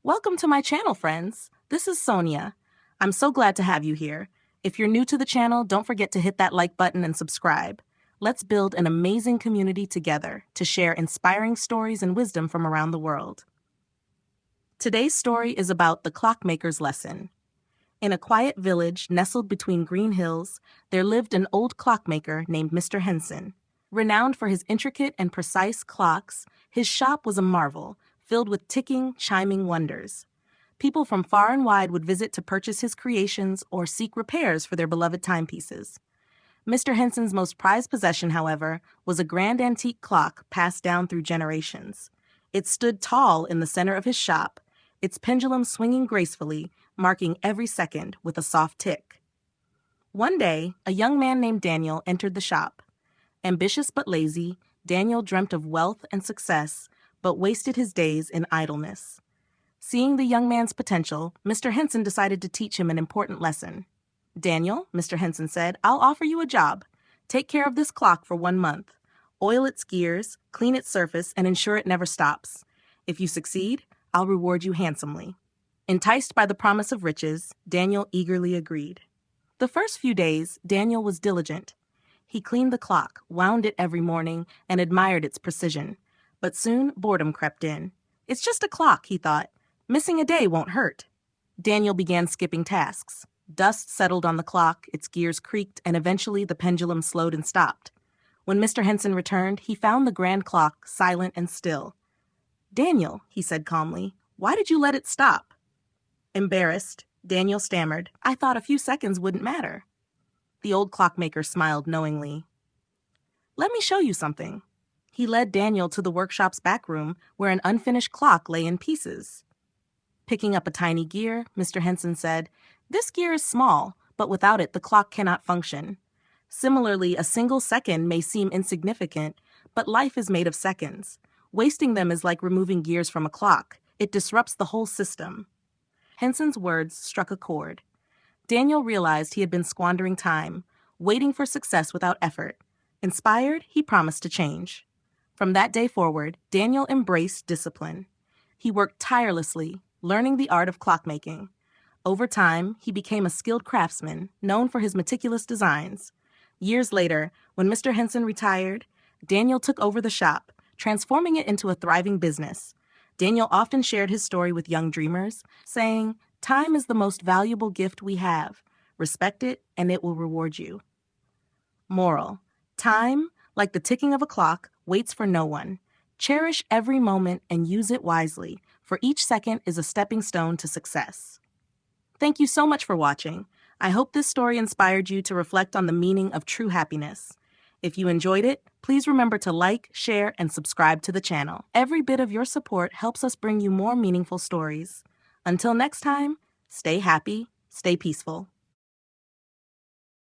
Welcome to my channel, friends. This is Sonia. I'm so glad to have you here. If you're new to the channel, don't forget to hit that like button and subscribe. Let's build an amazing community together to share inspiring stories and wisdom from around the world. Today's story is about the Clockmaker's lesson. In a quiet village nestled between green hills, there lived an old clockmaker named Mr. Henson. Renowned for his intricate and precise clocks, his shop was a marvel, filled with ticking, chiming wonders. People from far and wide would visit to purchase his creations or seek repairs for their beloved timepieces. Mr. Henson's most prized possession, however, was a grand antique clock passed down through generations. It stood tall in the center of his shop, its pendulum swinging gracefully, marking every second with a soft tick. One day, a young man named Daniel entered the shop. Ambitious but lazy, Daniel dreamt of wealth and success, but wasted his days in idleness. Seeing the young man's potential, Mr. Henson decided to teach him an important lesson. "Daniel," Mr. Henson said, "I'll offer you a job. Take care of this clock for 1 month. Oil its gears, clean its surface, and ensure it never stops. If you succeed, I'll reward you handsomely." Enticed by the promise of riches, Daniel eagerly agreed. The first few days, Daniel was diligent. He cleaned the clock, wound it every morning, and admired its precision. But soon boredom crept in. "It's just a clock," he thought. "Missing a day won't hurt." Daniel began skipping tasks. Dust settled on the clock, its gears creaked, and eventually the pendulum slowed and stopped. When Mr. Henson returned, he found the grand clock silent and still. "Daniel," he said calmly, "why did you let it stop?" Embarrassed, Daniel stammered, "I thought a few seconds wouldn't matter." The old clockmaker smiled knowingly. "Let me show you something." He led Daniel to the workshop's back room, where an unfinished clock lay in pieces. Picking up a tiny gear, Mr. Henson said, "This gear is small, but without it the clock cannot function. Similarly, a single second may seem insignificant, but life is made of seconds. Wasting them is like removing gears from a clock. It disrupts the whole system." Henson's words struck a chord. Daniel realized he had been squandering time, waiting for success without effort. Inspired, he promised to change. From that day forward, Daniel embraced discipline. He worked tirelessly, learning the art of clockmaking. Over time, he became a skilled craftsman, known for his meticulous designs. Years later, when Mr. Henson retired, Daniel took over the shop, transforming it into a thriving business. Daniel often shared his story with young dreamers, saying, "Time is the most valuable gift we have. Respect it, and it will reward you." Moral: time, like the ticking of a clock, waits for no one. Cherish every moment and use it wisely, for each second is a stepping stone to success. Thank you so much for watching. I hope this story inspired you to reflect on the meaning of true happiness. If you enjoyed it, please remember to like, share, and subscribe to the channel. Every bit of your support helps us bring you more meaningful stories. Until next time, stay happy, stay peaceful.